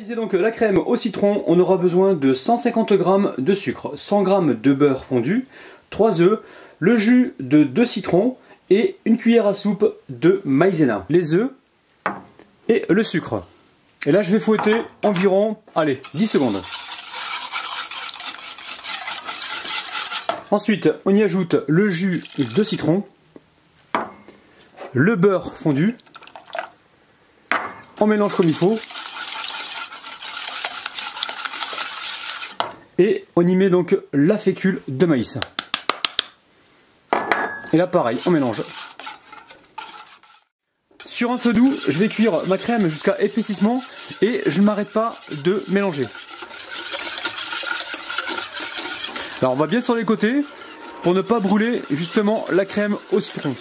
Réaliser donc la crème au citron, on aura besoin de 150 g de sucre, 100 g de beurre fondu, 3 œufs, le jus de 2 citrons et une cuillère à soupe de maïzena. Les œufs et le sucre. Et là je vais fouetter environ, allez, 10 secondes. Ensuite, on y ajoute le jus de citron, le beurre fondu, on mélange comme il faut, et on y met donc la fécule de maïs. Et là pareil, on mélange. Sur un feu doux, je vais cuire ma crème jusqu'à épaississement et je ne m'arrête pas de mélanger. Alors on va bien sur les côtés pour ne pas brûler justement la crème au citron.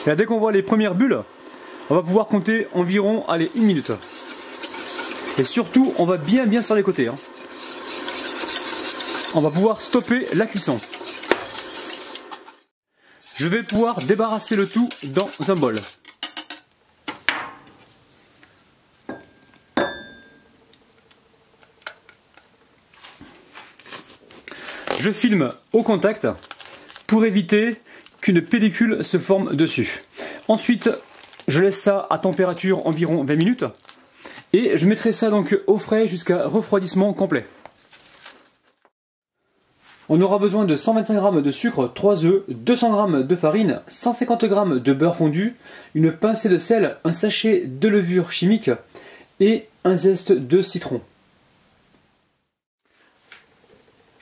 Et là, dès qu'on voit les premières bulles, on va pouvoir compter environ, allez, 1 minute. Et surtout, on va bien sur les côtés. On va pouvoir stopper la cuisson. Je vais pouvoir débarrasser le tout dans un bol. Je filme au contact pour éviter qu'une pellicule se forme dessus. Ensuite, je laisse ça à température environ 20 minutes et je mettrai ça donc au frais jusqu'à refroidissement complet. On aura besoin de 125 g de sucre, 3 œufs, 200 g de farine, 150 g de beurre fondu, une pincée de sel, un sachet de levure chimique et un zeste de citron.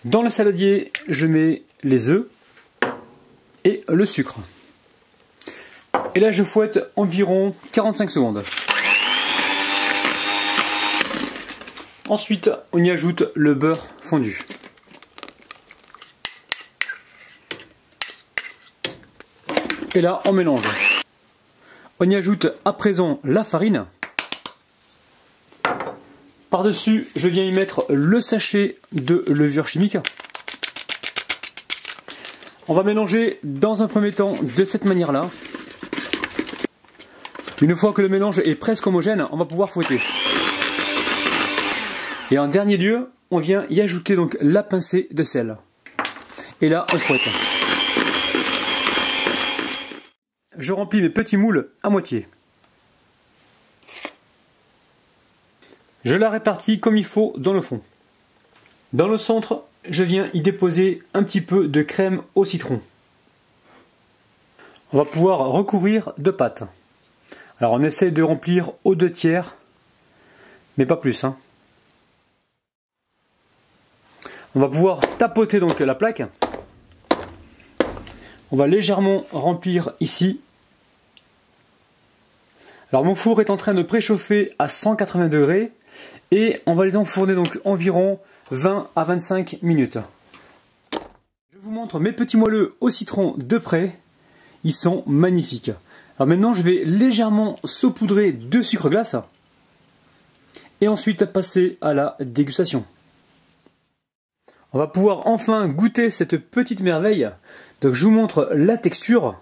Dans le saladier, je mets les œufs et le sucre. Et là, je fouette environ 45 secondes. Ensuite, on y ajoute le beurre fondu. Et là, on mélange. On y ajoute à présent la farine. Par-dessus, je viens y mettre le sachet de levure chimique. On va mélanger dans un premier temps de cette manière-là. Une fois que le mélange est presque homogène, on va pouvoir fouetter. Et en dernier lieu, on vient y ajouter donc la pincée de sel. Et là, on fouette. Je remplis mes petits moules à moitié. Je la répartis comme il faut dans le fond. Dans le centre, je viens y déposer un petit peu de crème au citron. On va pouvoir recouvrir de pâte. Alors on essaye de remplir aux 2/3, mais pas plus. On va pouvoir tapoter donc la plaque. On va légèrement remplir ici. Alors mon four est en train de préchauffer à 180 degrés et on va les enfourner donc environ 20 à 25 minutes. Je vous montre mes petits moelleux au citron de près. Ils sont magnifiques. Alors maintenant je vais légèrement saupoudrer de sucre glace et ensuite passer à la dégustation. On va pouvoir enfin goûter cette petite merveille. Donc je vous montre la texture.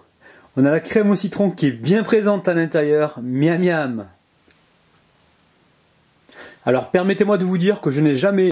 On a la crème au citron qui est bien présente à l'intérieur. Miam miam. Alors permettez-moi de vous dire que je n'ai jamais